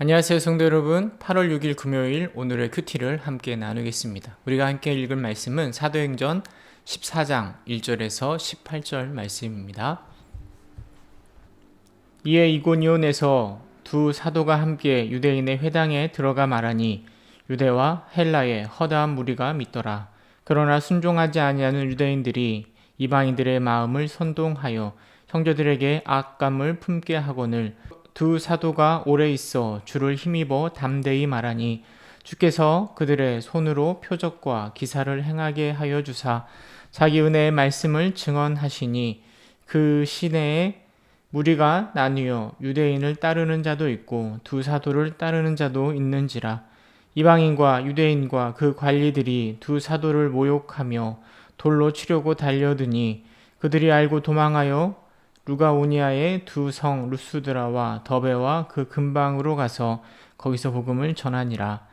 안녕하세요 성도 여러분. 8월 6일 금요일 오늘의 큐티를 함께 나누겠습니다. 우리가 함께 읽을 말씀은 사도행전 14장 1절에서 18절 말씀입니다. 이에 이고니온에서 두 사도가 함께 유대인의 회당에 들어가 말하니 유대와 헬라의 허다한 무리가 믿더라. 그러나 순종하지 아니하는 유대인들이 이방인들의 마음을 선동하여 형제들에게 악감을 품게 하거늘 두 사도가 오래 있어 주를 힘입어 담대히 말하니 주께서 그들의 손으로 표적과 기사를 행하게 하여 주사 자기 은혜의 말씀을 증언하시니 그 시내에 무리가 나뉘어 유대인을 따르는 자도 있고 두 사도를 따르는 자도 있는지라. 이방인과 유대인과 그 관리들이 두 사도를 모욕하며 돌로 치려고 달려드니 그들이 알고 도망하여 루가오니아의 두 성 루스드라와 더베와 그 근방으로 가서 거기서 복음을 전하니라.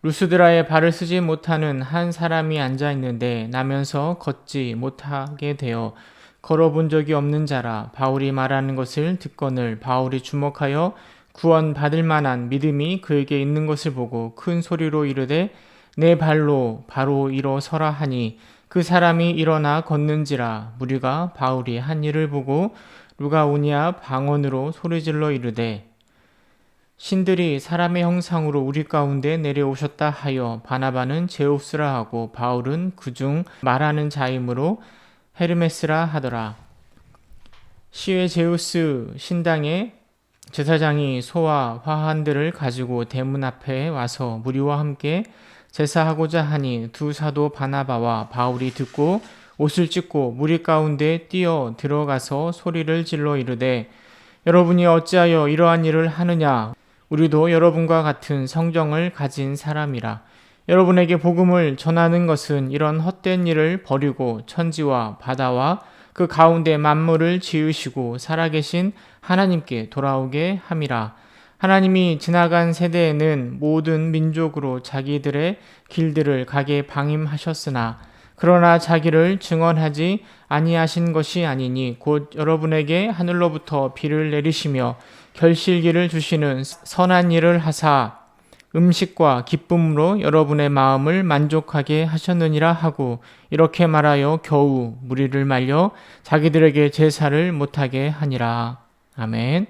루스드라에 발을 쓰지 못하는 한 사람이 앉아 있는데 나면서 걷지 못하게 되어 걸어본 적이 없는 자라. 바울이 말하는 것을 듣거늘 바울이 주목하여 구원 받을 만한 믿음이 그에게 있는 것을 보고 큰 소리로 이르되 내 발로 바로 일어서라 하니 그 사람이 일어나 걷는지라. 무리가 바울이 한 일을 보고 루가오니아 방언으로 소리질러 이르되 신들이 사람의 형상으로 우리 가운데 내려오셨다 하여 바나바는 제우스라 하고 바울은 그중 말하는 자이므로 헤르메스라 하더라. 시외 제우스 신당의 제사장이 소와 화환들을 가지고 대문 앞에 와서 무리와 함께 제사하고자 하니 두 사도 바나바와 바울이 듣고 옷을 찢고 무리 가운데 뛰어 들어가서 소리를 질러 이르되 여러분이 어찌하여 이러한 일을 하느냐. 우리도 여러분과 같은 성정을 가진 사람이라. 여러분에게 복음을 전하는 것은 이런 헛된 일을 버리고 천지와 바다와 그 가운데 만물을 지으시고 살아계신 하나님께 돌아오게 함이라. 하나님이 지나간 세대에는 모든 민족으로 자기들의 길들을 가게 방임하셨으나 그러나 자기를 증언하지 아니하신 것이 아니니 곧 여러분에게 하늘로부터 비를 내리시며 결실기를 주시는 선한 일을 하사 음식과 기쁨으로 여러분의 마음을 만족하게 하셨느니라 하고 이렇게 말하여 겨우 무리를 말려 자기들에게 제사를 못하게 하니라. 아멘.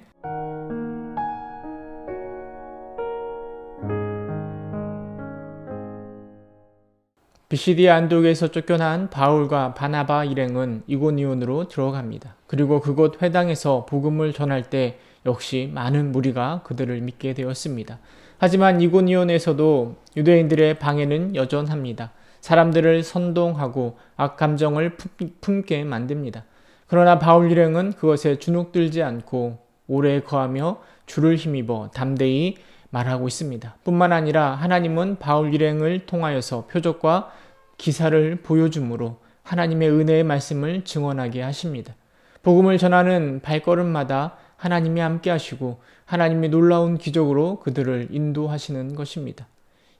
비시디아 안독에서 쫓겨난 바울과 바나바 일행은 이고니온으로 들어갑니다. 그리고 그곳 회당에서 복음을 전할 때 역시 많은 무리가 그들을 믿게 되었습니다. 하지만 이고니온에서도 유대인들의 방해는 여전합니다. 사람들을 선동하고 악감정을 품게 만듭니다. 그러나 바울 일행은 그것에 주눅들지 않고 오래 거하며 주를 힘입어 담대히 말하고 있습니다. 뿐만 아니라 하나님은 바울 일행을 통하여서 표적과 기사를 보여줌으로 하나님의 은혜의 말씀을 증언하게 하십니다. 복음을 전하는 발걸음마다 하나님이 함께 하시고 하나님이 놀라운 기적으로 그들을 인도하시는 것입니다.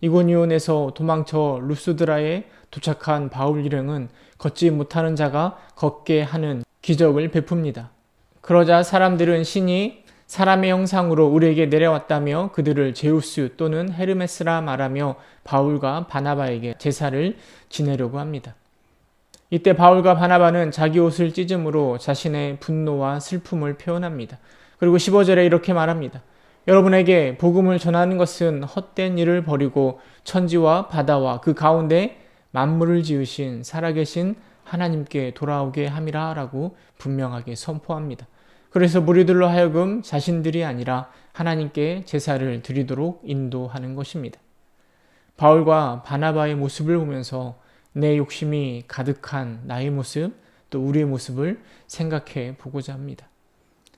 이고니온에서 도망쳐 루스드라에 도착한 바울 일행은 걷지 못하는 자가 걷게 하는 기적을 베풉니다. 그러자 사람들은 신이 사람의 형상으로 우리에게 내려왔다며 그들을 제우스 또는 헤르메스라 말하며 바울과 바나바에게 제사를 지내려고 합니다. 이때 바울과 바나바는 자기 옷을 찢음으로 자신의 분노와 슬픔을 표현합니다. 그리고 15절에 이렇게 말합니다. 여러분에게 복음을 전하는 것은 헛된 일을 버리고 천지와 바다와 그 가운데 만물을 지으신 살아계신 하나님께 돌아오게 함이라 라고 분명하게 선포합니다. 그래서 무리들로 하여금 자신들이 아니라 하나님께 제사를 드리도록 인도하는 것입니다. 바울과 바나바의 모습을 보면서 내 욕심이 가득한 나의 모습, 또 우리의 모습을 생각해 보고자 합니다.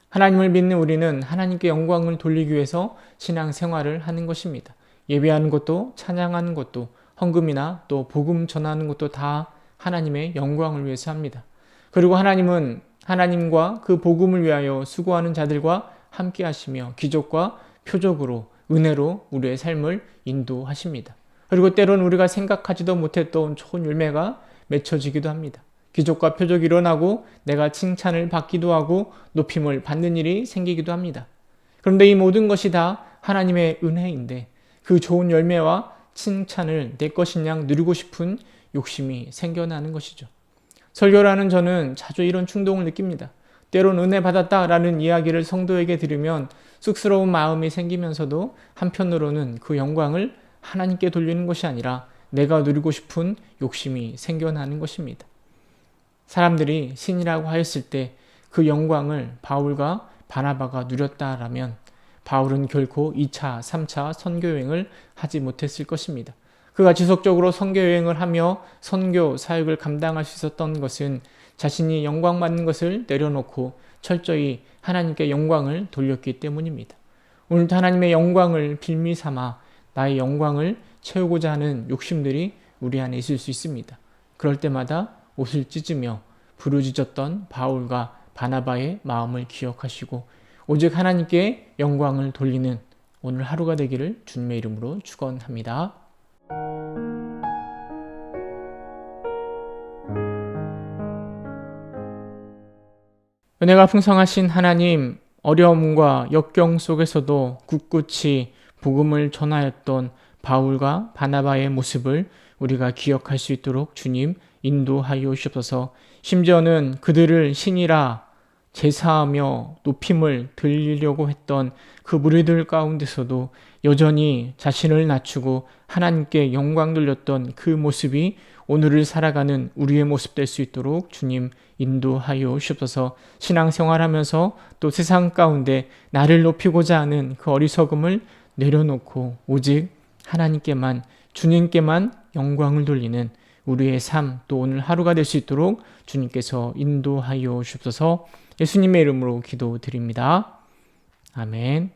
하나님을 믿는 우리는 하나님께 영광을 돌리기 위해서 신앙생활을 하는 것입니다. 예배하는 것도 찬양하는 것도 헌금이나 또 복음 전하는 것도 다 하나님의 영광을 위해서 합니다. 그리고 하나님은 하나님과 그 복음을 위하여 수고하는 자들과 함께 하시며 기적과 표적으로 은혜로 우리의 삶을 인도하십니다. 그리고 때론 우리가 생각하지도 못했던 좋은 열매가 맺혀지기도 합니다. 기적과 표적이 일어나고 내가 칭찬을 받기도 하고 높임을 받는 일이 생기기도 합니다. 그런데 이 모든 것이 다 하나님의 은혜인데 그 좋은 열매와 칭찬을 내 것인 양 누리고 싶은 욕심이 생겨나는 것이죠. 설교를 하는 저는 자주 이런 충동을 느낍니다. 때론 은혜 받았다라는 이야기를 성도에게 들으면 쑥스러운 마음이 생기면서도 한편으로는 그 영광을 하나님께 돌리는 것이 아니라 내가 누리고 싶은 욕심이 생겨나는 것입니다. 사람들이 신이라고 하였을 때 그 영광을 바울과 바나바가 누렸다라면 바울은 결코 2차, 3차 선교여행을 하지 못했을 것입니다. 그가 지속적으로 선교여행을 하며 선교 사역을 감당할 수 있었던 것은 자신이 영광 받는 것을 내려놓고 철저히 하나님께 영광을 돌렸기 때문입니다. 오늘도 하나님의 영광을 빌미 삼아 나의 영광을 채우고자 하는 욕심들이 우리 안에 있을 수 있습니다. 그럴 때마다 옷을 찢으며 부르짖었던 바울과 바나바의 마음을 기억하시고 오직 하나님께 영광을 돌리는 오늘 하루가 되기를 주님의 이름으로 축원합니다. 은혜가 풍성하신 하나님, 어려움과 역경 속에서도 굳굳이 복음을 전하였던 바울과 바나바의 모습을 우리가 기억할 수 있도록 주님 인도하여 주옵소서. 심지어는 그들을 신이라 제사하며 높임을 들리려고 했던 그 무리들 가운데서도 여전히 자신을 낮추고 하나님께 영광 돌렸던 그 모습이 오늘을 살아가는 우리의 모습 될 수 있도록 주님 인도하여 주옵소서. 신앙생활하면서 또 세상 가운데 나를 높이고자 하는 그 어리석음을 내려놓고 오직 하나님께만, 주님께만 영광을 돌리는 우리의 삶, 또 오늘 하루가 될 수 있도록 주님께서 인도하여 주옵소서. 예수님의 이름으로 기도드립니다. 아멘.